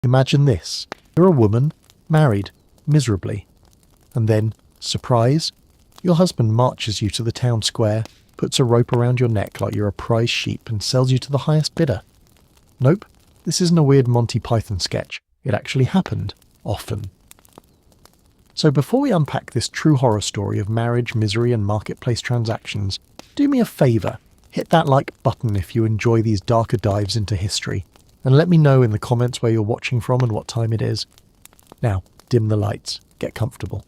Imagine this. You're a woman, married, miserably. And then, surprise, your husband marches you to the town square, puts a rope around your neck like you're a prize sheep and sells you to the highest bidder. Nope, this isn't a weird Monty Python sketch. It actually happened. Often. So before we unpack this true horror story of marriage, misery and marketplace transactions, do me a favour. Hit that like button if you enjoy these darker dives into history. And let me know in the comments where you're watching from and what time it is. Now, dim the lights. Get comfortable.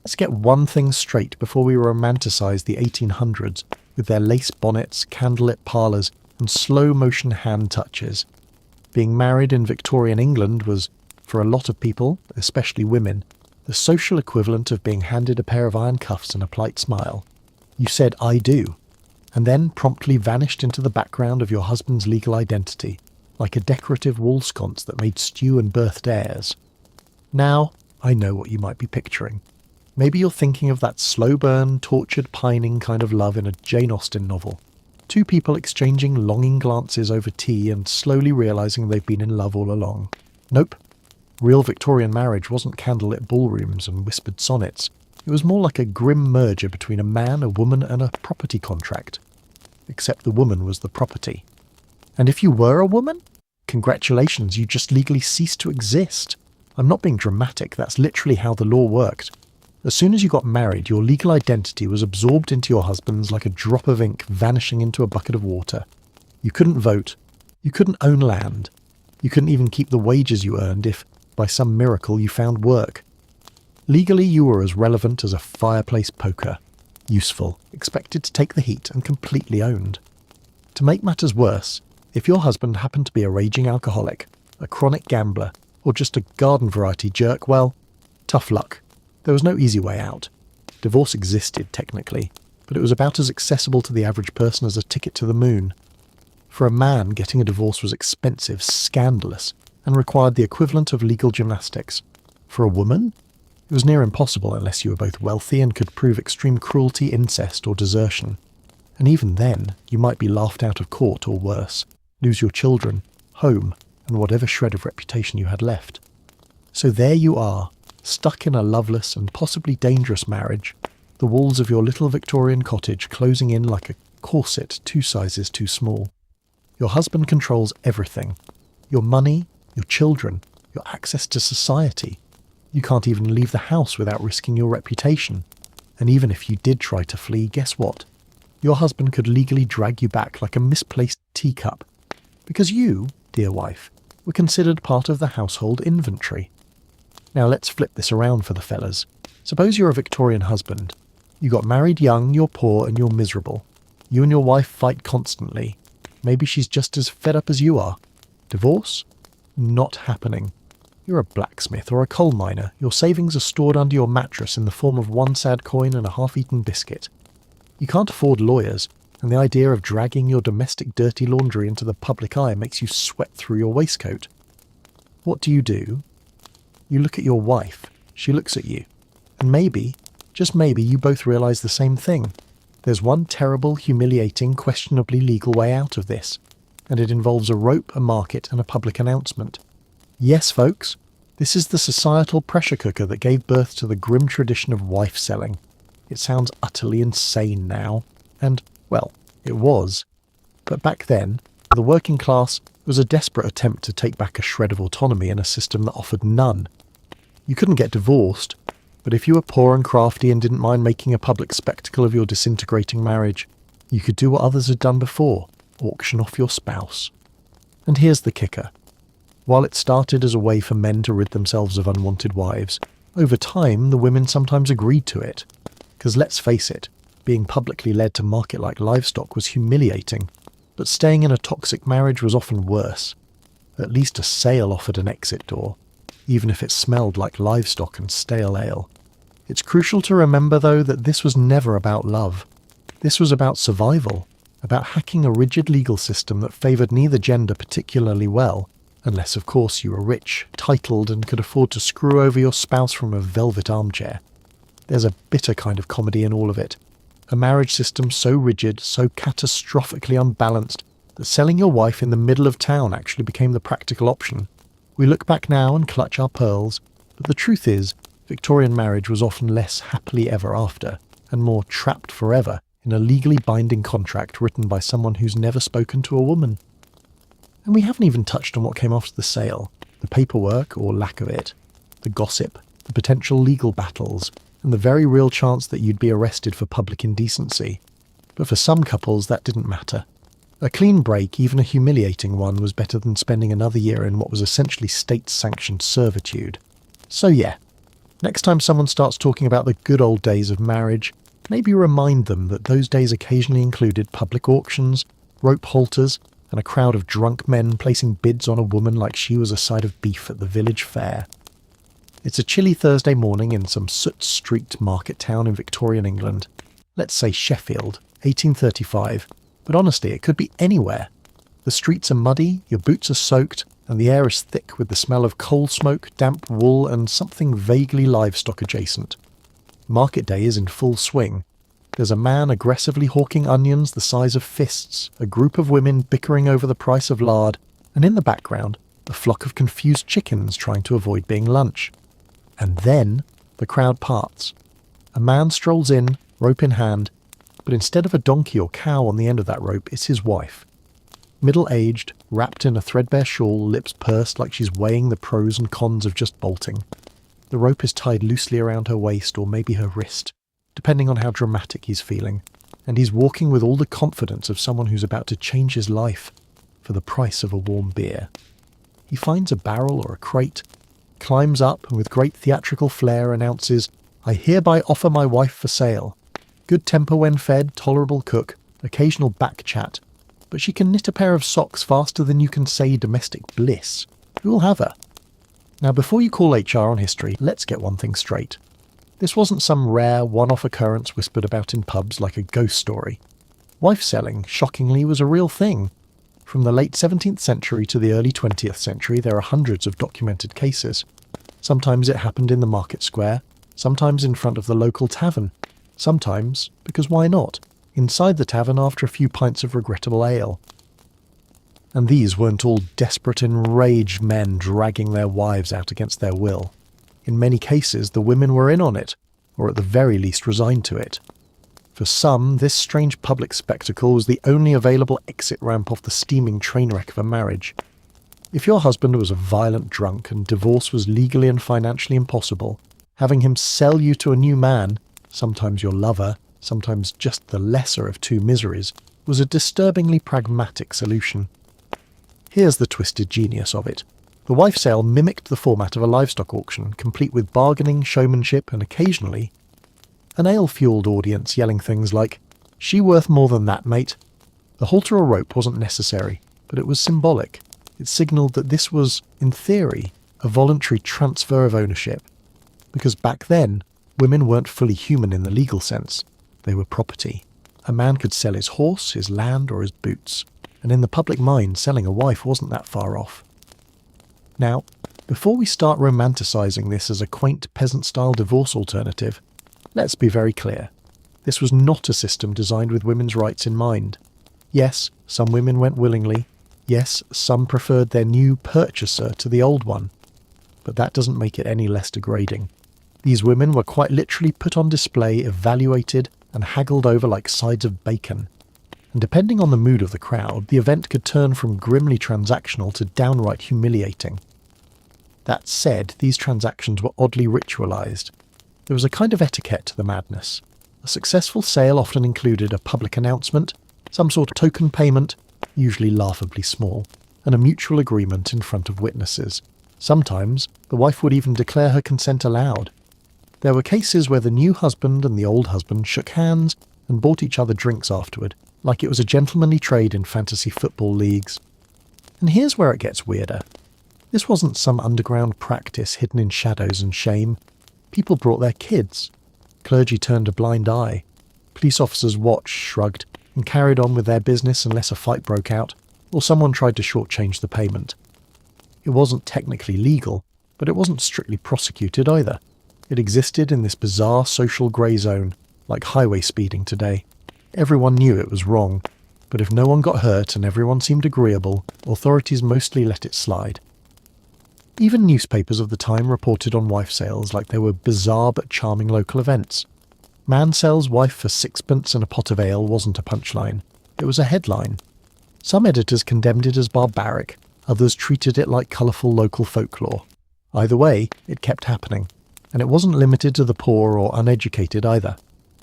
Let's get one thing straight before we romanticise the 1800s with their lace bonnets, candlelit parlours and slow-motion hand touches. Being married in Victorian England was, for a lot of people, especially women, the social equivalent of being handed a pair of iron cuffs and a polite smile. You said, "I do," and then promptly vanished into the background of your husband's legal identity, like a decorative wall sconce that made stew and birthed heirs. Now, I know what you might be picturing. Maybe you're thinking of that slow burn, tortured, pining kind of love in a Jane Austen novel. Two people exchanging longing glances over tea and slowly realising they've been in love all along. Nope. Real Victorian marriage wasn't candlelit ballrooms and whispered sonnets. It was more like a grim merger between a man, a woman and a property contract. Except the woman was the property. And if you were a woman? Congratulations, you just legally ceased to exist. I'm not being dramatic, that's literally how the law worked. As soon as you got married, your legal identity was absorbed into your husband's like a drop of ink vanishing into a bucket of water. You couldn't vote. You couldn't own land. You couldn't even keep the wages you earned if, by some miracle, you found work. Legally, you were as relevant as a fireplace poker. Useful, expected to take the heat, and completely owned. To make matters worse, if your husband happened to be a raging alcoholic, a chronic gambler, or just a garden variety jerk, well, tough luck. There was no easy way out. Divorce existed, technically, but it was about as accessible to the average person as a ticket to the moon. For a man, getting a divorce was expensive, scandalous, and required the equivalent of legal gymnastics. For a woman, it was near impossible unless you were both wealthy and could prove extreme cruelty, incest, or desertion. And even then, you might be laughed out of court or worse, lose your children, home, and whatever shred of reputation you had left. So there you are, stuck in a loveless and possibly dangerous marriage, the walls of your little Victorian cottage closing in like a corset 2 sizes too small. Your husband controls everything. Your money, your children, your access to society. You can't even leave the house without risking your reputation. And even if you did try to flee, guess what? Your husband could legally drag you back like a misplaced teacup. Because you, dear wife, were considered part of the household inventory. Now let's flip this around for the fellas. Suppose you're a Victorian husband. You got married young, you're poor and you're miserable. You and your wife fight constantly. Maybe she's just as fed up as you are. Divorce? Not happening. You're a blacksmith or a coal miner. Your savings are stored under your mattress in the form of 1 sad coin and a half-eaten biscuit. You can't afford lawyers, and the idea of dragging your domestic dirty laundry into the public eye makes you sweat through your waistcoat. What do? You look at your wife. She looks at you. And maybe, just maybe, you both realise the same thing. There's one terrible, humiliating, questionably legal way out of this. And it involves a rope, a market, and a public announcement. Yes, folks, this is the societal pressure cooker that gave birth to the grim tradition of wife selling. It sounds utterly insane now. And, well, it was. But back then, for the working class, it was a desperate attempt to take back a shred of autonomy in a system that offered none. You couldn't get divorced, but if you were poor and crafty and didn't mind making a public spectacle of your disintegrating marriage, you could do what others had done before, auction off your spouse. And here's the kicker. While it started as a way for men to rid themselves of unwanted wives, over time the women sometimes agreed to it. Because let's face it, being publicly led to market like livestock was humiliating, but staying in a toxic marriage was often worse. At least a sale offered an exit door, even if it smelled like livestock and stale ale. It's crucial to remember, though, that this was never about love. This was about survival, about hacking a rigid legal system that favoured neither gender particularly well, unless, of course, you were rich, titled, and could afford to screw over your spouse from a velvet armchair. There's a bitter kind of comedy in all of it. A marriage system so rigid, so catastrophically unbalanced, that selling your wife in the middle of town actually became the practical option, We look back now and clutch our pearls, but the truth is, Victorian marriage was often less happily ever after, and more trapped forever in a legally binding contract written by someone who's never spoken to a woman. And we haven't even touched on what came after the sale, the paperwork or lack of it, the gossip, the potential legal battles, and the very real chance that you'd be arrested for public indecency. But for some couples that didn't matter. A clean break, even a humiliating one, was better than spending another year in what was essentially state-sanctioned servitude. So yeah, next time someone starts talking about the good old days of marriage, maybe remind them that those days occasionally included public auctions, rope halters, and a crowd of drunk men placing bids on a woman like she was a side of beef at the village fair. It's a chilly Thursday morning in some soot-streaked market town in Victorian England. Let's say Sheffield, 1835, but honestly it could be anywhere. The streets are muddy, your boots are soaked, and the air is thick with the smell of coal smoke, damp wool, and something vaguely livestock adjacent. Market day is in full swing. There's a man aggressively hawking onions the size of fists, a group of women bickering over the price of lard, and in the background, a flock of confused chickens trying to avoid being lunch. And then the crowd parts. A man strolls in, rope in hand, but instead of a donkey or cow on the end of that rope, it's his wife. Middle-aged, wrapped in a threadbare shawl, lips pursed like she's weighing the pros and cons of just bolting. The rope is tied loosely around her waist or maybe her wrist, depending on how dramatic he's feeling, and he's walking with all the confidence of someone who's about to change his life for the price of a warm beer. He finds a barrel or a crate, climbs up and with great theatrical flair announces, "I hereby offer my wife for sale. Good temper when fed, tolerable cook, occasional back chat, but she can knit a pair of socks faster than you can say domestic bliss. Who'll have her?" Now before you call HR on history, let's get one thing straight. This wasn't some rare, one-off occurrence whispered about in pubs like a ghost story. Wife selling, shockingly, was a real thing. From the late 17th century to the early 20th century, there are hundreds of documented cases. Sometimes it happened in the market square, sometimes in front of the local tavern, sometimes, because why not, inside the tavern after a few pints of regrettable ale. And these weren't all desperate, enraged men dragging their wives out against their will. In many cases, the women were in on it, or at the very least resigned to it. For some, this strange public spectacle was the only available exit ramp off the steaming train wreck of a marriage. If your husband was a violent drunk and divorce was legally and financially impossible, having him sell you to a new man, sometimes your lover, sometimes just the lesser of two miseries, was a disturbingly pragmatic solution. Here's the twisted genius of it. The wife sale mimicked the format of a livestock auction, complete with bargaining, showmanship, and occasionally an ale-fueled audience yelling things like, "She worth more than that, mate." The halter or rope wasn't necessary, but it was symbolic. It signalled that this was, in theory, a voluntary transfer of ownership. Because back then, women weren't fully human in the legal sense. They were property. A man could sell his horse, his land, or his boots. And in the public mind, selling a wife wasn't that far off. Now, before we start romanticising this as a quaint peasant-style divorce alternative, let's be very clear. This was not a system designed with women's rights in mind. Yes, some women went willingly. Yes, some preferred their new purchaser to the old one. But that doesn't make it any less degrading. These women were quite literally put on display, evaluated, and haggled over like sides of bacon. And depending on the mood of the crowd, the event could turn from grimly transactional to downright humiliating. That said, these transactions were oddly ritualised. There was a kind of etiquette to the madness. A successful sale often included a public announcement, some sort of token payment, usually laughably small, and a mutual agreement in front of witnesses. Sometimes, the wife would even declare her consent aloud. There were cases where the new husband and the old husband shook hands and bought each other drinks afterward, like it was a gentlemanly trade in fantasy football leagues. And here's where it gets weirder. This wasn't some underground practice hidden in shadows and shame. People brought their kids. Clergy turned a blind eye. Police officers watched, shrugged, and carried on with their business unless a fight broke out, or someone tried to shortchange the payment. It wasn't technically legal, but it wasn't strictly prosecuted either. It existed in this bizarre social grey zone, like highway speeding today. Everyone knew it was wrong, but if no one got hurt and everyone seemed agreeable, authorities mostly let it slide. Even newspapers of the time reported on wife sales like they were bizarre but charming local events. Man sells wife for sixpence and a pot of ale wasn't a punchline. It was a headline. Some editors condemned it as barbaric, others treated it like colourful local folklore. Either way, it kept happening, and it wasn't limited to the poor or uneducated either.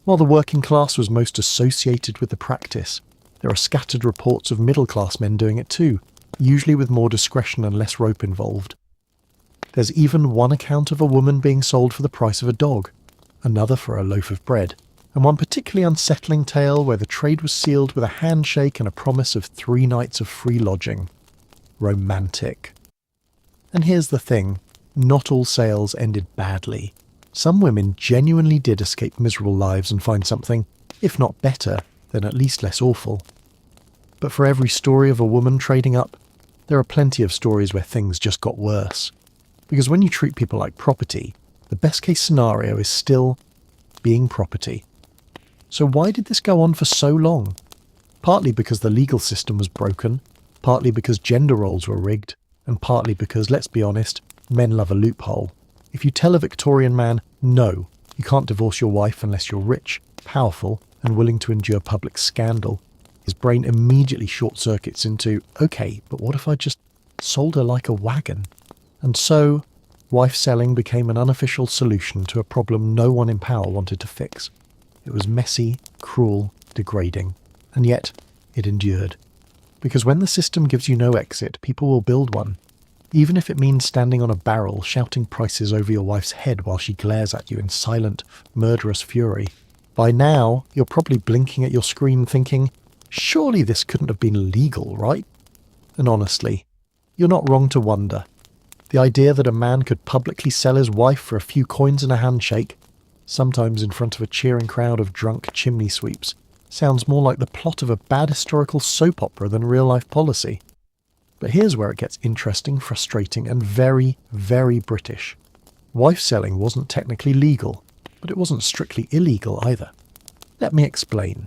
While the working class was most associated with the practice, there are scattered reports of middle-class men doing it too, usually with more discretion and less rope involved. There's even one account of a woman being sold for the price of a dog, another for a loaf of bread, and one particularly unsettling tale where the trade was sealed with a handshake and a promise of 3 nights of free lodging. Romantic. And here's the thing, not all sales ended badly. Some women genuinely did escape miserable lives and find something, if not better, then at least less awful. But for every story of a woman trading up, there are plenty of stories where things just got worse. Because when you treat people like property, the best case scenario is still being property. So why did this go on for so long? Partly because the legal system was broken, partly because gender roles were rigged, and partly because, let's be honest, men love a loophole. If you tell a Victorian man, no, you can't divorce your wife unless you're rich, powerful, and willing to endure public scandal, his brain immediately short-circuits into, okay, but what if I just sold her like a wagon? And so, wife selling became an unofficial solution to a problem no one in power wanted to fix. It was messy, cruel, degrading, and yet it endured. Because when the system gives you no exit, people will build one, even if it means standing on a barrel shouting prices over your wife's head while she glares at you in silent, murderous fury. By now, you're probably blinking at your screen thinking, surely this couldn't have been legal, right? And honestly, you're not wrong to wonder. The idea that a man could publicly sell his wife for a few coins and a handshake, sometimes in front of a cheering crowd of drunk chimney sweeps, sounds more like the plot of a bad historical soap opera than real-life policy. But here's where it gets interesting, frustrating, and very, very British. Wife selling wasn't technically legal, but it wasn't strictly illegal either. Let me explain.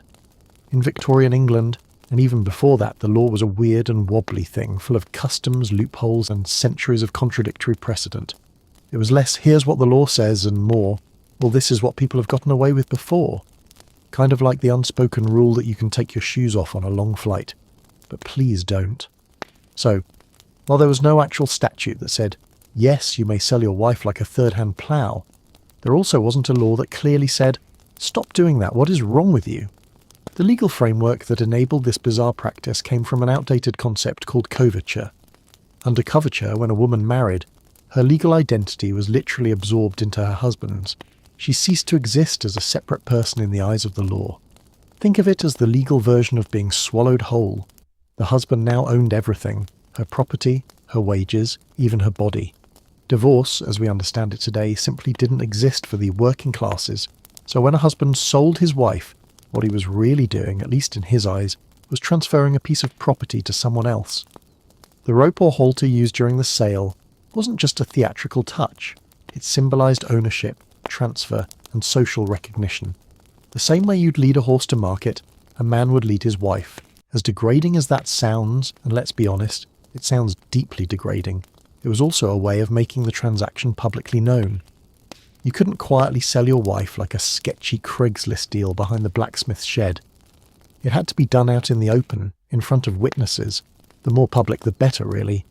In Victorian England, and even before that, the law was a weird and wobbly thing, full of customs, loopholes, and centuries of contradictory precedent. It was less, here's what the law says, and more, well, this is what people have gotten away with before. Kind of like the unspoken rule that you can take your shoes off on a long flight. But please don't. So, while there was no actual statute that said, yes, you may sell your wife like a third-hand plough, there also wasn't a law that clearly said, stop doing that, what is wrong with you? The legal framework that enabled this bizarre practice came from an outdated concept called coverture. Under coverture, when a woman married, her legal identity was literally absorbed into her husband's. She ceased to exist as a separate person in the eyes of the law. Think of it as the legal version of being swallowed whole. The husband now owned everything, her property, her wages, even her body. Divorce, as we understand it today, simply didn't exist for the working classes. So when a husband sold his wife, what he was really doing, at least in his eyes, was transferring a piece of property to someone else. The rope or halter used during the sale wasn't just a theatrical touch. It symbolized ownership, transfer, and social recognition. The same way you'd lead a horse to market, a man would lead his wife. As degrading as that sounds, and let's be honest, it sounds deeply degrading, it was also a way of making the transaction publicly known. You couldn't quietly sell your wife like a sketchy Craigslist deal behind the blacksmith's shed. It had to be done out in the open, in front of witnesses. The more public the better, really.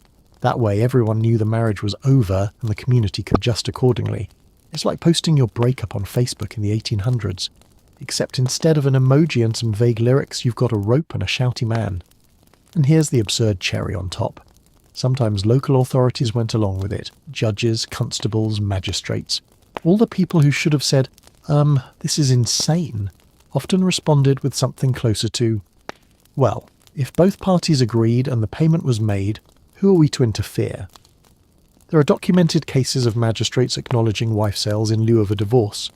That way everyone knew the marriage was over and the community could adjust accordingly. It's like posting your breakup on Facebook in the 1800s, except instead of an emoji and some vague lyrics, you've got a rope and a shouty man. And here's the absurd cherry on top. Sometimes local authorities went along with it. Judges, constables, magistrates. All the people who should have said, this is insane, often responded with something closer to, well, if both parties agreed and the payment was made, who are we to interfere? There are documented cases of magistrates acknowledging wife sales in lieu of a divorce,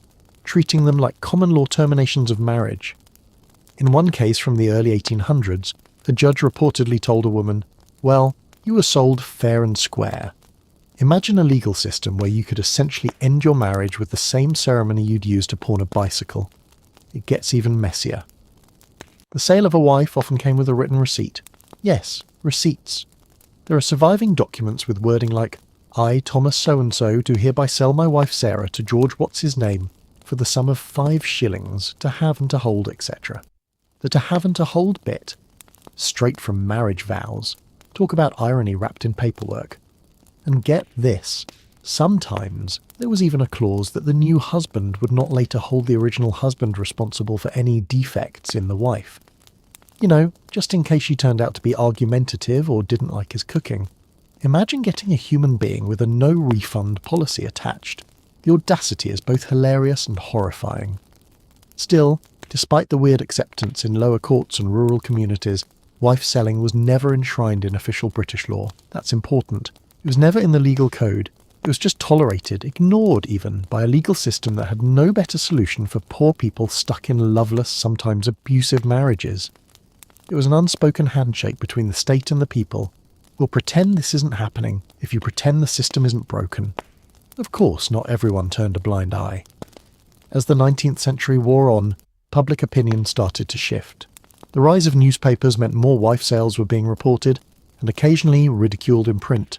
treating them like common law terminations of marriage. In one case from the early 1800s, a judge reportedly told a woman, well, you were sold fair and square. Imagine a legal system where you could essentially end your marriage with the same ceremony you'd use to pawn a bicycle. It gets even messier. The sale of a wife often came with a written receipt. Yes, receipts. There are surviving documents with wording like, I, Thomas so-and-so, do hereby sell my wife Sarah to George what's-his-name for the sum of 5 shillings to have and to hold, etc. The to have and to hold bit, straight from marriage vows. Talk about irony wrapped in paperwork. And get this, sometimes there was even a clause that the new husband would not later hold the original husband responsible for any defects in the wife. You know, just in case she turned out to be argumentative or didn't like his cooking. Imagine getting a human being with a no-refund policy attached. The audacity is both hilarious and horrifying. Still, despite the weird acceptance in lower courts and rural communities, wife-selling was never enshrined in official British law. That's important. It was never in the legal code. It was just tolerated, ignored even, by a legal system that had no better solution for poor people stuck in loveless, sometimes abusive marriages. It was an unspoken handshake between the state and the people. We'll pretend this isn't happening if you pretend the system isn't broken. Of course, not everyone turned a blind eye. As the 19th century wore on, public opinion started to shift. The rise of newspapers meant more wife sales were being reported, and occasionally ridiculed in print.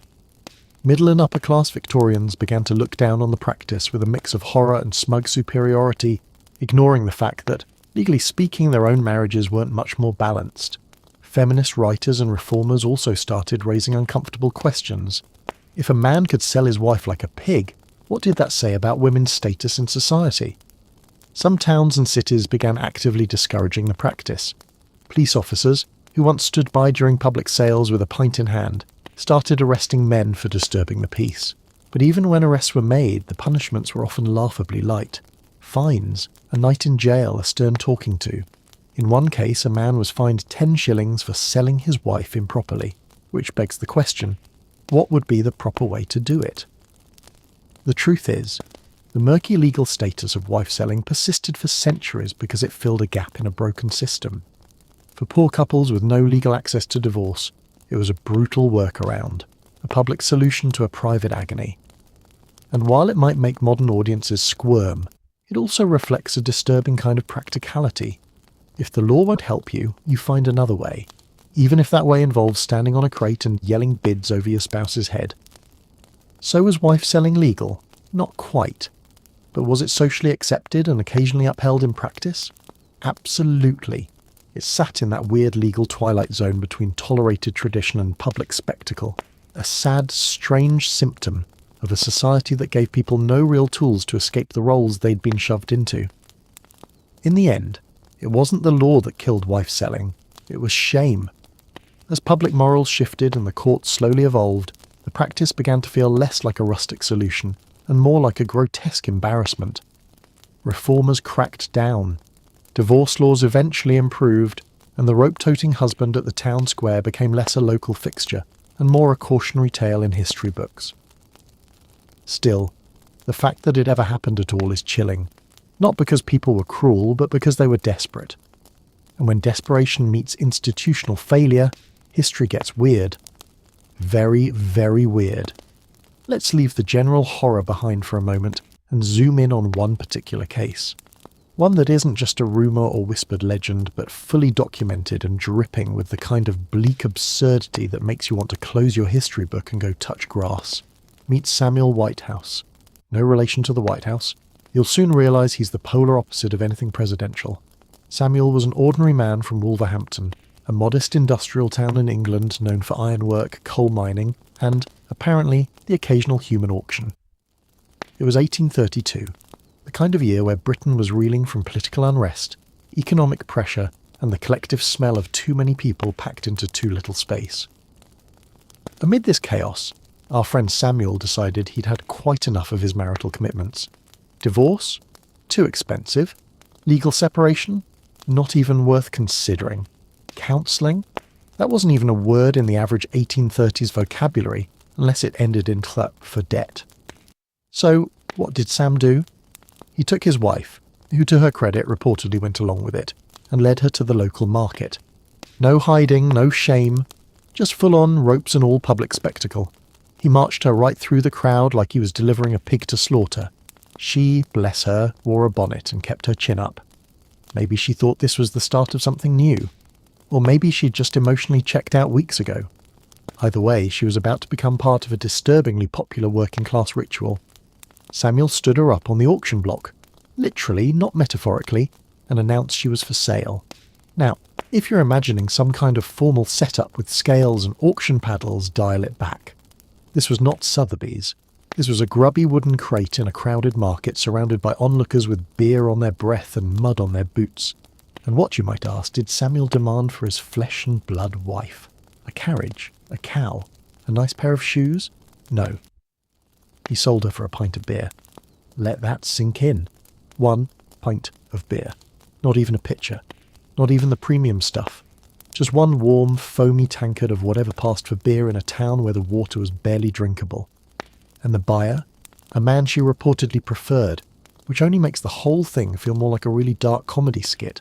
Middle and upper class Victorians began to look down on the practice with a mix of horror and smug superiority, ignoring the fact that, legally speaking, their own marriages weren't much more balanced. Feminist writers and reformers also started raising uncomfortable questions. If a man could sell his wife like a pig, what did that say about women's status in society? Some towns and cities began actively discouraging the practice. Police officers, who once stood by during public sales with a pint in hand, started arresting men for disturbing the peace. But even when arrests were made, the punishments were often laughably light. Fines, a night in jail, a stern talking to. In one case, a man was fined 10 shillings for selling his wife improperly, which begs the question, what would be the proper way to do it? The truth is, the murky legal status of wife selling persisted for centuries because it filled a gap in a broken system. For poor couples with no legal access to divorce, it was a brutal workaround, a public solution to a private agony. And while it might make modern audiences squirm, it also reflects a disturbing kind of practicality. If the law won't help you, you find another way, even if that way involves standing on a crate and yelling bids over your spouse's head. So was wife selling legal? Not quite. But was it socially accepted and occasionally upheld in practice? Absolutely. It sat in that weird legal twilight zone between tolerated tradition and public spectacle, a sad, strange symptom of a society that gave people no real tools to escape the roles they'd been shoved into. In the end, it wasn't the law that killed wife selling, it was shame. As public morals shifted and the courts slowly evolved, the practice began to feel less like a rustic solution and more like a grotesque embarrassment. Reformers cracked down. Divorce laws eventually improved, and the rope-toting husband at the town square became less a local fixture and more a cautionary tale in history books. Still, the fact that it ever happened at all is chilling. Not because people were cruel, but because they were desperate. And when desperation meets institutional failure, history gets weird. Very, very weird. Let's leave the general horror behind for a moment and zoom in on one particular case. One that isn't just a rumour or whispered legend, but fully documented and dripping with the kind of bleak absurdity that makes you want to close your history book and go touch grass. Meet Samuel Whitehouse. No relation to the White House. You'll soon realise he's the polar opposite of anything presidential. Samuel was an ordinary man from Wolverhampton, a modest industrial town in England known for ironwork, coal mining, and, apparently, the occasional human auction. It was 1832, the kind of year where Britain was reeling from political unrest, economic pressure, and the collective smell of too many people packed into too little space. Amid this chaos, our friend Samuel decided he'd had quite enough of his marital commitments. Divorce? Too expensive. Legal separation? Not even worth considering. Counselling? That wasn't even a word in the average 1830s vocabulary, unless it ended in th for debt. So, what did Sam do? He took his wife, who to her credit reportedly went along with it, and led her to the local market. No hiding, no shame, just full-on ropes and all public spectacle. He marched her right through the crowd like he was delivering a pig to slaughter. She, bless her, wore a bonnet and kept her chin up. Maybe she thought this was the start of something new. Or maybe she'd just emotionally checked out weeks ago. Either way, she was about to become part of a disturbingly popular working-class ritual. Samuel stood her up on the auction block, literally, not metaphorically, and announced she was for sale. Now, if you're imagining some kind of formal setup with scales and auction paddles, dial it back. This was not Sotheby's. This was a grubby wooden crate in a crowded market surrounded by onlookers with beer on their breath and mud on their boots. And what, you might ask, did Samuel demand for his flesh and blood wife? A carriage? A cow? A nice pair of shoes? No. He sold her for a pint of beer. Let that sink in. 1 pint of beer. Not even a pitcher. Not even the premium stuff. Just one warm, foamy tankard of whatever passed for beer in a town where the water was barely drinkable. And the buyer? A man she reportedly preferred, which only makes the whole thing feel more like a really dark comedy skit.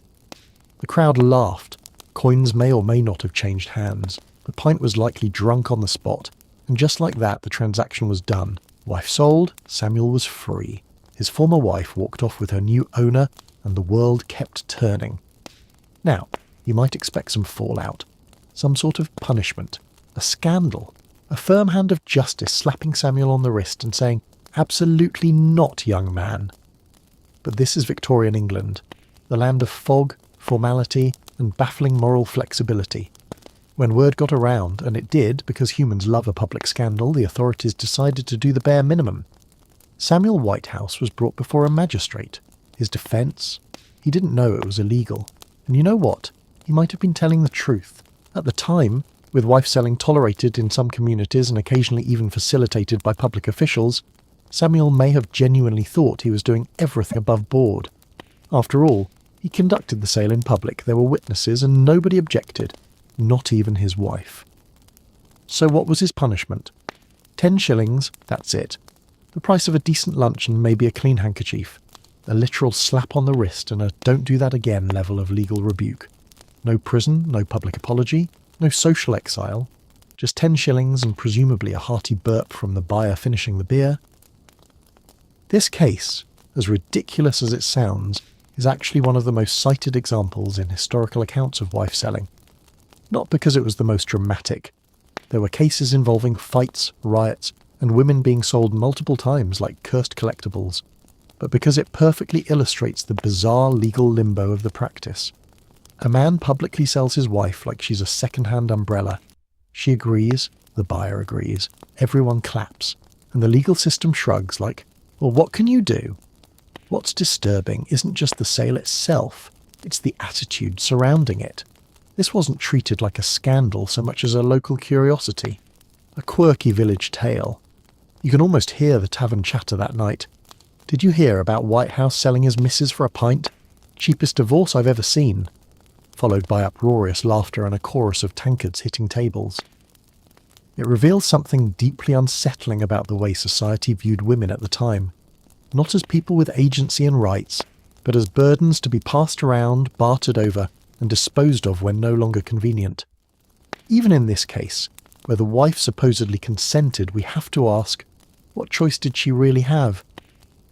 The crowd laughed. Coins may or may not have changed hands. The pint was likely drunk on the spot, and just like that the transaction was done. Wife sold, Samuel was free. His former wife walked off with her new owner, and the world kept turning. Now, you might expect some fallout. Some sort of punishment. A scandal. A firm hand of justice slapping Samuel on the wrist and saying, "Absolutely not, young man." But this is Victorian England, the land of fog, formality, and baffling moral flexibility. When word got around, and it did because humans love a public scandal, the authorities decided to do the bare minimum. Samuel Whitehouse was brought before a magistrate. His defence? He didn't know it was illegal. And you know what? He might have been telling the truth. At the time, with wife selling tolerated in some communities and occasionally even facilitated by public officials, Samuel may have genuinely thought he was doing everything above board. After all, he conducted the sale in public, there were witnesses, and nobody objected, not even his wife. So what was his punishment? 10 shillings, that's it. The price of a decent lunch and maybe a clean handkerchief. A literal slap on the wrist and a don't do that again level of legal rebuke. No prison, no public apology, no social exile. Just 10 shillings and presumably a hearty burp from the buyer finishing the beer. This case, as ridiculous as it sounds, is actually one of the most cited examples in historical accounts of wife selling. Not because it was the most dramatic. There were cases involving fights, riots, and women being sold multiple times like cursed collectibles, but because it perfectly illustrates the bizarre legal limbo of the practice. A man publicly sells his wife like she's a second-hand umbrella. She agrees, the buyer agrees, everyone claps, and the legal system shrugs like, well, what can you do? What's disturbing isn't just the sale itself, it's the attitude surrounding it. This wasn't treated like a scandal so much as a local curiosity, a quirky village tale. You can almost hear the tavern chatter that night. Did you hear about Whitehouse selling his missus for a pint? Cheapest divorce I've ever seen. Followed by uproarious laughter and a chorus of tankards hitting tables. It reveals something deeply unsettling about the way society viewed women at the time. Not as people with agency and rights, but as burdens to be passed around, bartered over, and disposed of when no longer convenient. Even in this case, where the wife supposedly consented, we have to ask, what choice did she really have?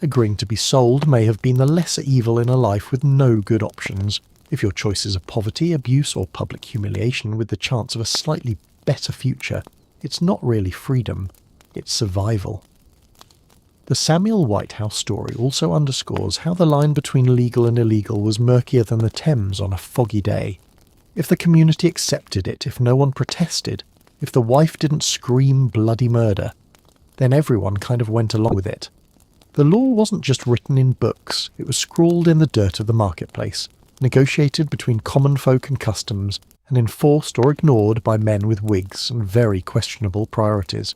Agreeing to be sold may have been the lesser evil in a life with no good options, if your choices are poverty, abuse, or public humiliation with the chance of a slightly better future. It's not really freedom, it's survival. The Samuel Whitehouse story also underscores how the line between legal and illegal was murkier than the Thames on a foggy day. If the community accepted it, if no one protested, if the wife didn't scream bloody murder, then everyone kind of went along with it. The law wasn't just written in books, it was scrawled in the dirt of the marketplace, negotiated between common folk and customs, and enforced or ignored by men with wigs and very questionable priorities.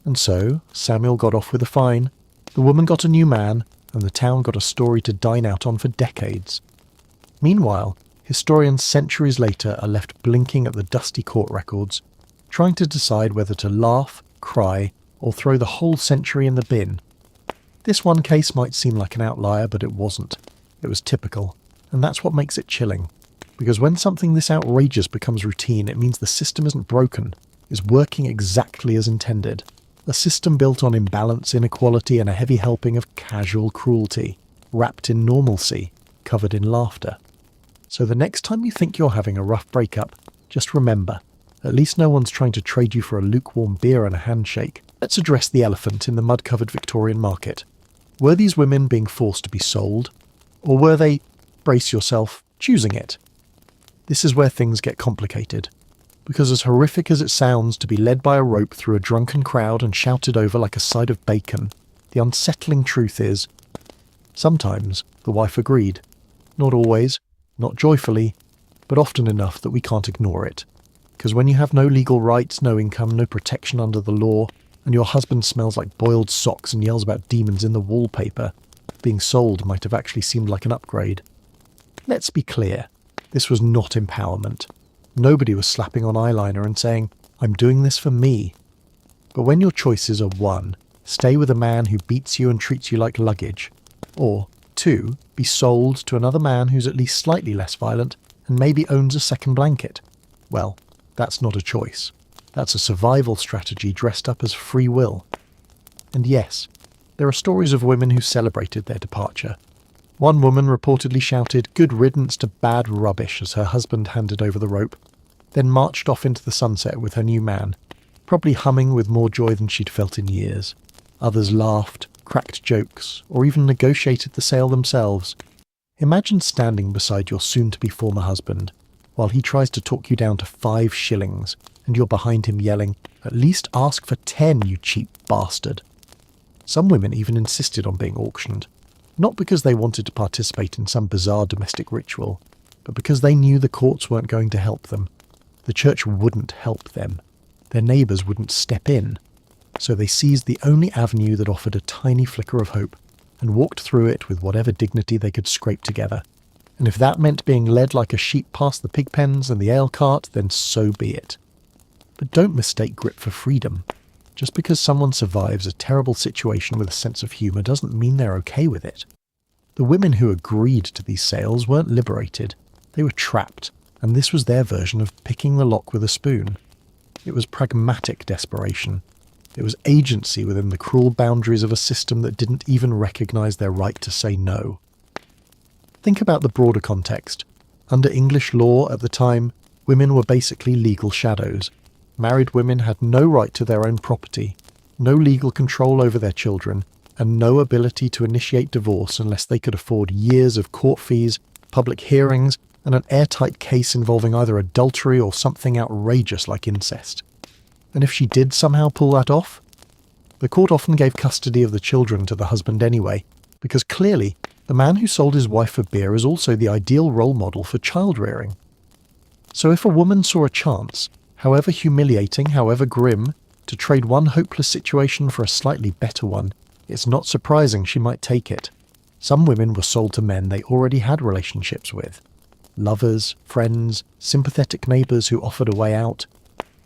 And so, Samuel got off with a fine, the woman got a new man, and the town got a story to dine out on for decades. Meanwhile, historians centuries later are left blinking at the dusty court records, trying to decide whether to laugh, cry, or throw the whole century in the bin. This one case might seem like an outlier, but it wasn't. It was typical, and that's what makes it chilling. Because when something this outrageous becomes routine, it means the system isn't broken, it's working exactly as intended. A system built on imbalance, inequality, and a heavy helping of casual cruelty, wrapped in normalcy, covered in laughter. So the next time you think you're having a rough breakup, just remember, At least no one's trying to trade you for a lukewarm beer and a handshake. Let's address the elephant in the mud-covered Victorian market. Were these women being forced to be sold? Or were they, brace yourself, choosing it? This is where things get complicated. Because as horrific as it sounds to be led by a rope through a drunken crowd and shouted over like a side of bacon, the unsettling truth is, sometimes the wife agreed. Not always, not joyfully, but often enough that we can't ignore it. Because when you have no legal rights, no income, no protection under the law, and your husband smells like boiled socks and yells about demons in the wallpaper, being sold might have actually seemed like an upgrade. Let's be clear, this was not empowerment. Nobody was slapping on eyeliner and saying, "I'm doing this for me." But when your choices are 1, stay with a man who beats you and treats you like luggage, or 2, be sold to another man who's at least slightly less violent and maybe owns a second blanket, well, that's not a choice. That's a survival strategy dressed up as free will. And yes, there are stories of women who celebrated their departure. One woman reportedly shouted "good riddance to bad rubbish" as her husband handed over the rope, then marched off into the sunset with her new man, probably humming with more joy than she'd felt in years. Others laughed, cracked jokes, or even negotiated the sale themselves. Imagine standing beside your soon-to-be former husband, while he tries to talk you down to 5 shillings, and you're behind him yelling, "At least ask for 10, you cheap bastard." Some women even insisted on being auctioned, not because they wanted to participate in some bizarre domestic ritual, but because they knew the courts weren't going to help them. The church wouldn't help them. Their neighbours wouldn't step in. So they seized the only avenue that offered a tiny flicker of hope and walked through it with whatever dignity they could scrape together. And if that meant being led like a sheep past the pig pens and the ale cart, then so be it. But don't mistake grip for freedom. Just because someone survives a terrible situation with a sense of humour doesn't mean they're okay with it. The women who agreed to these sales weren't liberated. They were trapped, and this was their version of picking the lock with a spoon. It was pragmatic desperation. It was agency within the cruel boundaries of a system that didn't even recognise their right to say no. Think about the broader context. Under English law at the time, women were basically legal shadows. Married women had no right to their own property, no legal control over their children, and no ability to initiate divorce unless they could afford years of court fees, public hearings, and an airtight case involving either adultery or something outrageous like incest. And if she did somehow pull that off, the court often gave custody of the children to the husband anyway, because clearly the man who sold his wife for beer is also the ideal role model for child rearing. So if a woman saw a chance, however humiliating, however grim, to trade one hopeless situation for a slightly better one, it's not surprising she might take it. Some women were sold to men they already had relationships with. Lovers, friends, sympathetic neighbours who offered a way out.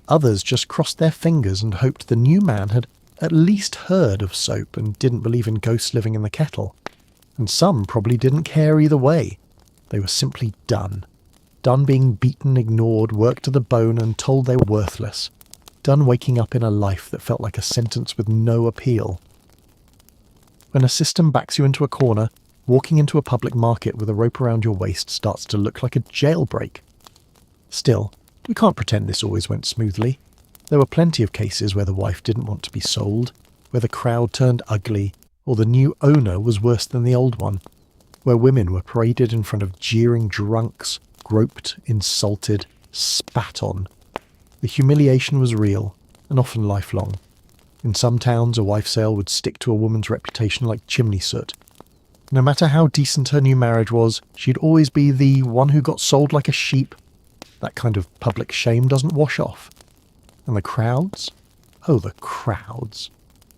Others just crossed their fingers and hoped the new man had at least heard of soap and didn't believe in ghosts living in the kettle. And some probably didn't care either way. They were simply done. Done being beaten, ignored, worked to the bone and told they were worthless. Done waking up in a life that felt like a sentence with no appeal. When a system backs you into a corner, walking into a public market with a rope around your waist starts to look like a jailbreak. Still, we can't pretend this always went smoothly. There were plenty of cases where the wife didn't want to be sold, where the crowd turned ugly, or the new owner was worse than the old one, where women were paraded in front of jeering drunks, groped, insulted, spat on. The humiliation was real, and often lifelong. In some towns, a wife sale would stick to a woman's reputation like chimney soot. No matter how decent her new marriage was, she'd always be the one who got sold like a sheep. That kind of public shame doesn't wash off. And the crowds? Oh, the crowds.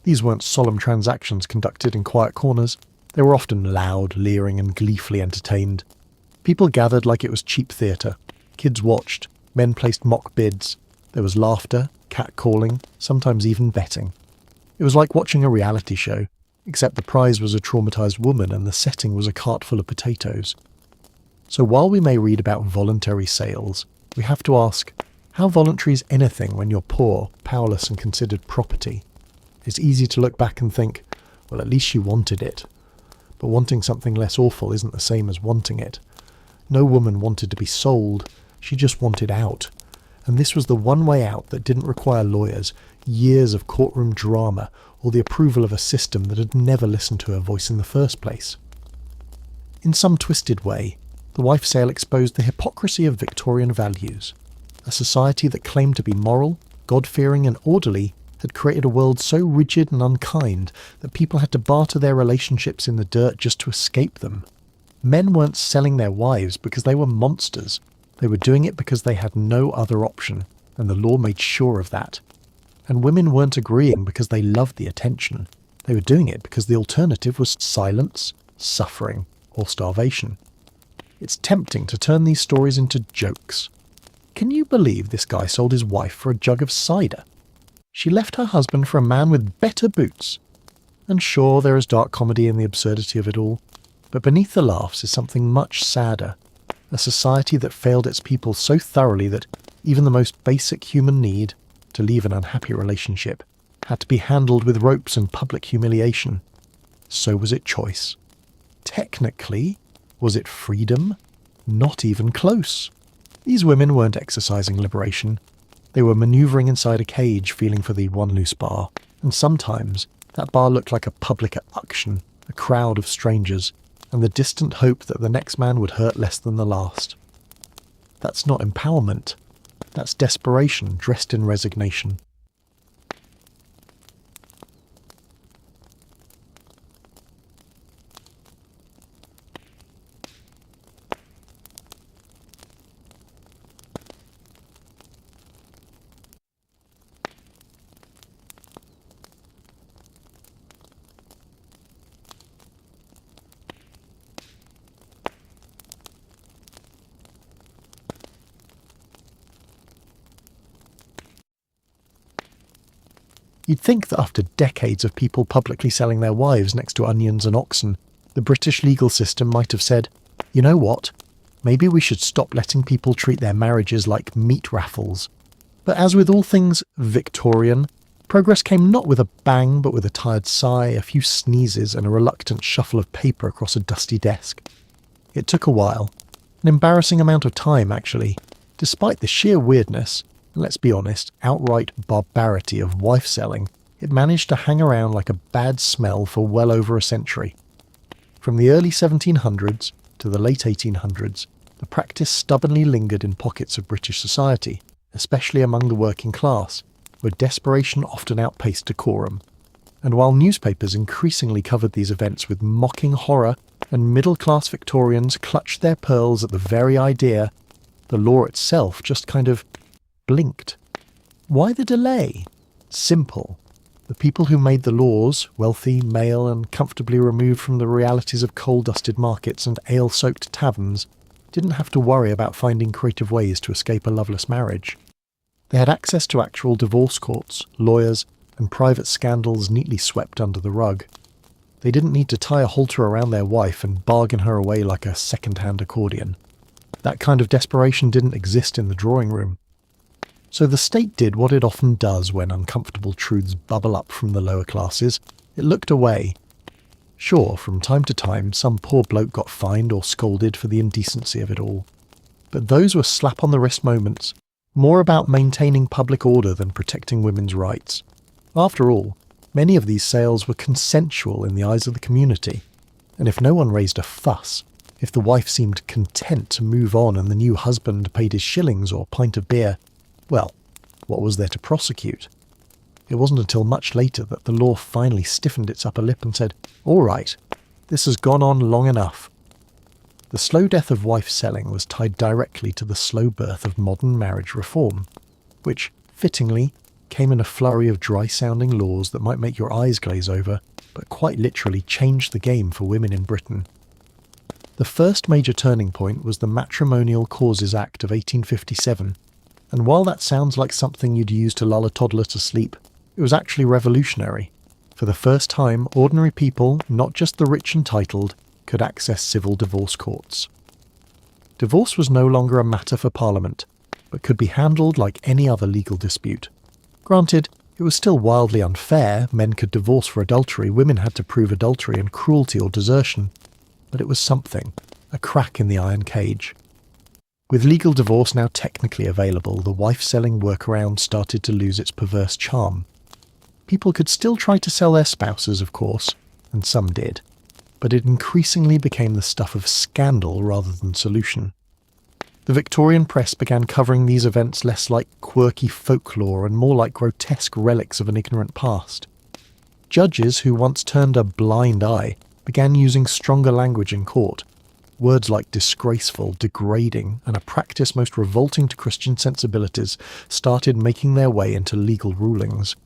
These weren't solemn transactions conducted in quiet corners. They were often loud, leering, and gleefully entertained. People gathered like it was cheap theatre. Kids watched. Men placed mock bids. There was laughter, catcalling, sometimes even betting. It was like watching a reality show, except the prize was a traumatised woman and the setting was a cart full of potatoes. So while we may read about voluntary sales, we have to ask, how voluntary is anything when you're poor, powerless and considered property? It's easy to look back and think, well, at least she wanted it. But wanting something less awful isn't the same as wanting it. No woman wanted to be sold, she just wanted out. and this was the one way out that didn't require lawyers, years of courtroom drama, or the approval of a system that had never listened to her voice in the first place. In some twisted way, the wife sale exposed the hypocrisy of Victorian values. A society that claimed to be moral, God-fearing and orderly had created a world so rigid and unkind that people had to barter their relationships in the dirt just to escape them. Men weren't selling their wives because they were monsters. They were doing it because they had no other option, and the law made sure of that. And women weren't agreeing because they loved the attention. They were doing it because the alternative was silence, suffering, or starvation. It's tempting to turn these stories into jokes. Can you believe this guy sold his wife for a jug of cider? She left her husband for a man with better boots. And sure, there is dark comedy in the absurdity of it all, but beneath the laughs is something much sadder. A society that failed its people so thoroughly that even the most basic human need, to leave an unhappy relationship, had to be handled with ropes and public humiliation. So was it choice? Technically, was it freedom? Not even close. These women weren't exercising liberation. They were manoeuvring inside a cage, feeling for the one loose bar, and sometimes that bar looked like a public auction, a crowd of strangers, and the distant hope that the next man would hurt less than the last. That's not empowerment. That's desperation dressed in resignation. You'd think that after decades of people publicly selling their wives next to onions and oxen, the British legal system might have said, you know what, maybe we should stop letting people treat their marriages like meat raffles. But as with all things Victorian, progress came not with a bang but with a tired sigh, a few sneezes and a reluctant shuffle of paper across a dusty desk. It took a while, an embarrassing amount of time actually, despite the sheer weirdness, and let's be honest, outright barbarity of wife selling. It managed to hang around like a bad smell for well over a century. From the early 1700s to the late 1800s, the practice stubbornly lingered in pockets of British society, especially among the working class, where desperation often outpaced decorum. And while newspapers increasingly covered these events with mocking horror, and middle-class Victorians clutched their pearls at the very idea, the law itself just kind of blinked. Why the delay? Simple. The people who made the laws, wealthy, male, and comfortably removed from the realities of coal-dusted markets and ale-soaked taverns, didn't have to worry about finding creative ways to escape a loveless marriage. They had access to actual divorce courts, lawyers, and private scandals neatly swept under the rug. They didn't need to tie a halter around their wife and bargain her away like a second-hand accordion. That kind of desperation didn't exist in the drawing room. So the state did what it often does when uncomfortable truths bubble up from the lower classes. It looked away. Sure, from time to time, some poor bloke got fined or scolded for the indecency of it all. But those were slap-on-the-wrist moments, more about maintaining public order than protecting women's rights. After all, many of these sales were consensual in the eyes of the community, and if no one raised a fuss, if the wife seemed content to move on and the new husband paid his shillings or pint of beer, well, what was there to prosecute? It wasn't until much later that the law finally stiffened its upper lip and said, all right, this has gone on long enough. The slow death of wife selling was tied directly to the slow birth of modern marriage reform, which, fittingly, came in a flurry of dry-sounding laws that might make your eyes glaze over, but quite literally changed the game for women in Britain. The first major turning point was the Matrimonial Causes Act of 1857, and while that sounds like something you'd use to lull a toddler to sleep, it was actually revolutionary. For the first time, ordinary people, not just the rich and titled, could access civil divorce courts. Divorce was no longer a matter for Parliament, but could be handled like any other legal dispute. Granted, it was still wildly unfair. Men could divorce for adultery, women had to prove adultery and cruelty or desertion. But it was something, a crack in the iron cage. With legal divorce now technically available, the wife-selling workaround started to lose its perverse charm. People could still try to sell their spouses, of course, and some did, but it increasingly became the stuff of scandal rather than solution. The Victorian press began covering these events less like quirky folklore and more like grotesque relics of an ignorant past. Judges who once turned a blind eye began using stronger language in court. Words like disgraceful, degrading, and a practice most revolting to Christian sensibilities started making their way into legal rulings.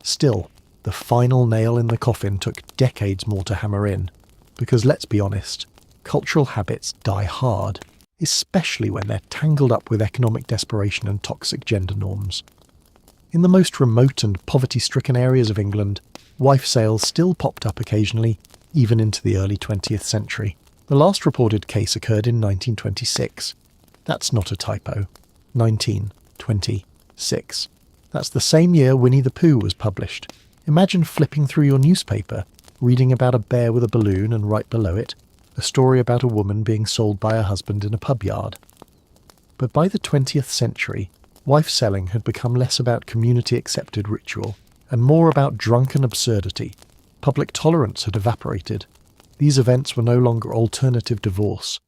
Still, the final nail in the coffin took decades more to hammer in, because let's be honest, cultural habits die hard, especially when they're tangled up with economic desperation and toxic gender norms. In the most remote and poverty-stricken areas of England, wife sales still popped up occasionally, even into the early 20th century. The last reported case occurred in 1926. That's not a typo. 1926. That's the same year Winnie the Pooh was published. Imagine flipping through your newspaper, reading about a bear with a balloon and right below it, a story about a woman being sold by her husband in a pub yard. But by the 20th century, wife selling had become less about community-accepted ritual and more about drunken absurdity. Public tolerance had evaporated. These events were no longer alternative divorce.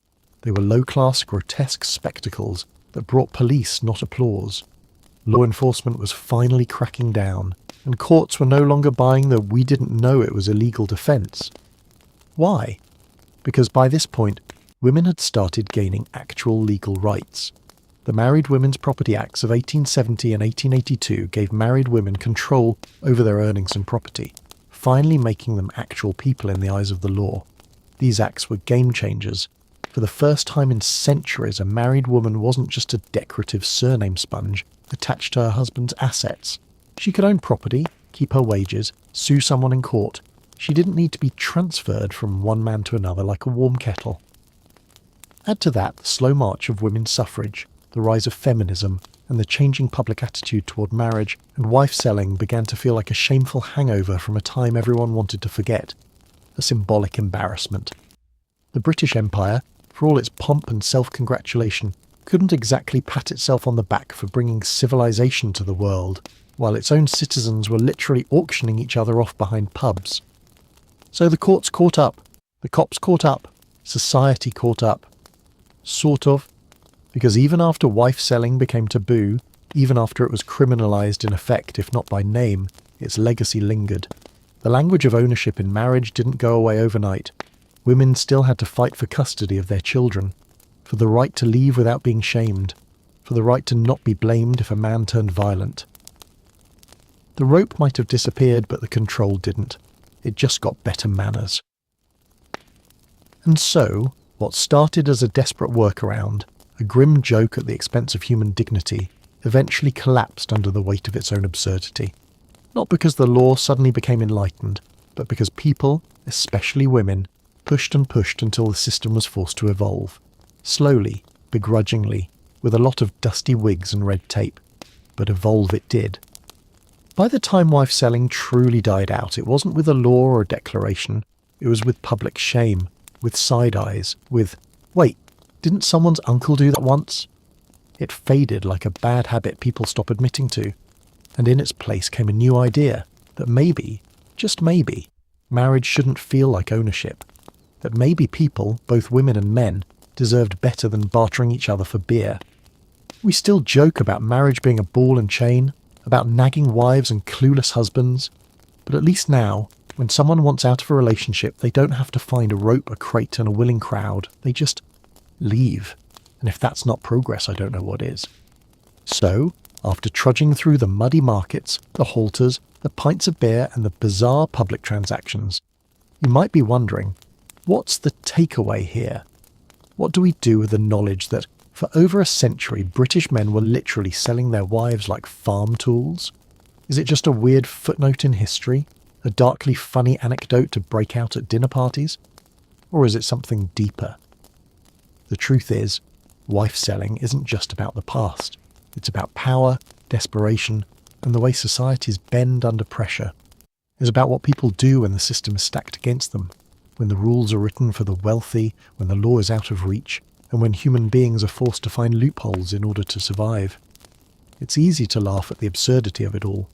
They were low-class, grotesque spectacles that brought police, not applause. Law enforcement was finally cracking down, and courts were no longer buying the "we didn't know it was illegal" defence. Why? Because by this point, women had started gaining actual legal rights. The Married Women's Property Acts of 1870 and 1882 gave married women control over their earnings and property, finally making them actual people in the eyes of the law. These acts were game changers. For the first time in centuries, a married woman wasn't just a decorative surname sponge attached to her husband's assets. She could own property, keep her wages, sue someone in court. She didn't need to be transferred from one man to another like a warm kettle. Add to that the slow march of women's suffrage, the rise of feminism, and the changing public attitude toward marriage, and wife-selling began to feel like a shameful hangover from a time everyone wanted to forget. A symbolic embarrassment. The British Empire, for all its pomp and self-congratulation, couldn't exactly pat itself on the back for bringing civilization to the world, while its own citizens were literally auctioning each other off behind pubs. So the courts caught up, the cops caught up, society caught up. Sort of. Because even after wife-selling became taboo, even after it was criminalised in effect if not by name, its legacy lingered. The language of ownership in marriage didn't go away overnight. Women still had to fight for custody of their children, for the right to leave without being shamed, for the right to not be blamed if a man turned violent. The rope might have disappeared, but the control didn't. It just got better manners. And so, what started as a desperate workaround, a grim joke at the expense of human dignity, eventually collapsed under the weight of its own absurdity. Not because the law suddenly became enlightened, but because people, especially women, pushed and pushed until the system was forced to evolve. Slowly, begrudgingly, with a lot of dusty wigs and red tape. But evolve it did. By the time wife-selling truly died out, it wasn't with a law or a declaration. It was with public shame, with side eyes, with, "Wait, didn't someone's uncle do that once?" It faded like a bad habit people stop admitting to, and in its place came a new idea that maybe, just maybe, marriage shouldn't feel like ownership. That maybe people, both women and men, deserved better than bartering each other for beer. We still joke about marriage being a ball and chain, about nagging wives and clueless husbands, but at least now, when someone wants out of a relationship, they don't have to find a rope, a crate and a willing crowd. They just leave. And if that's not progress, I don't know what is. So, after trudging through the muddy markets, the halters, the pints of beer and the bizarre public transactions, you might be wondering, what's the takeaway here? What do we do with the knowledge that for over a century British men were literally selling their wives like farm tools? Is it just a weird footnote in history? A darkly funny anecdote to break out at dinner parties? Or is it something deeper? The truth is, wife-selling isn't just about the past. It's about power, desperation, and the way societies bend under pressure. It's about what people do when the system is stacked against them, when the rules are written for the wealthy, when the law is out of reach, and when human beings are forced to find loopholes in order to survive. It's easy to laugh at the absurdity of it all,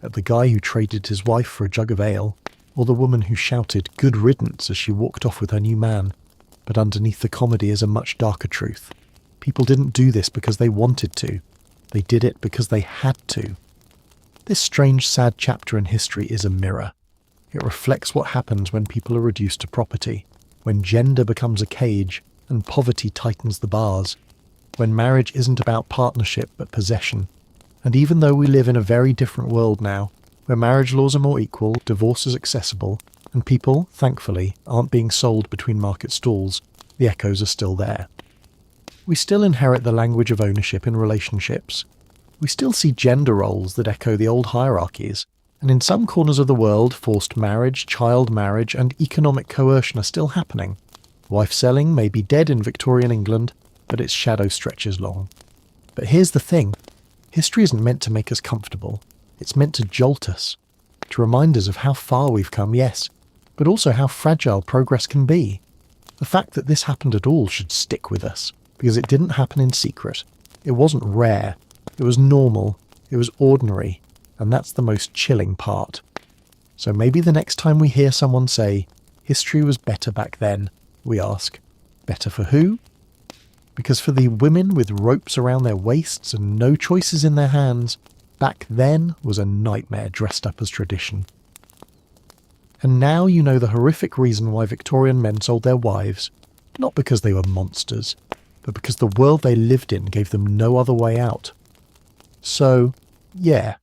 at the guy who traded his wife for a jug of ale, or the woman who shouted "good riddance" as she walked off with her new man. But underneath the comedy is a much darker truth. People didn't do this because they wanted to. They did it because they had to. This strange, sad chapter in history is a mirror. It reflects what happens when people are reduced to property, when gender becomes a cage and poverty tightens the bars, when marriage isn't about partnership but possession. And even though we live in a very different world now, where marriage laws are more equal, divorce is accessible, and people, thankfully, aren't being sold between market stalls, the echoes are still there. We still inherit the language of ownership in relationships. We still see gender roles that echo the old hierarchies, and in some corners of the world, forced marriage, child marriage, and economic coercion are still happening. Wife selling may be dead in Victorian England, but its shadow stretches long. But here's the thing. History isn't meant to make us comfortable. It's meant to jolt us, to remind us of how far we've come, yes, but also how fragile progress can be. The fact that this happened at all should stick with us, because it didn't happen in secret. It wasn't rare. It was normal. It was ordinary. And that's the most chilling part. So maybe the next time we hear someone say, "History was better back then," we ask, better for who? Because for the women with ropes around their waists and no choices in their hands, back then was a nightmare dressed up as tradition. And now you know the horrific reason why Victorian men sold their wives, not because they were monsters, but because the world they lived in gave them no other way out. So, yeah,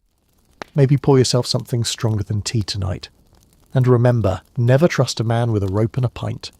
maybe pour yourself something stronger than tea tonight. And remember, never trust a man with a rope and a pint.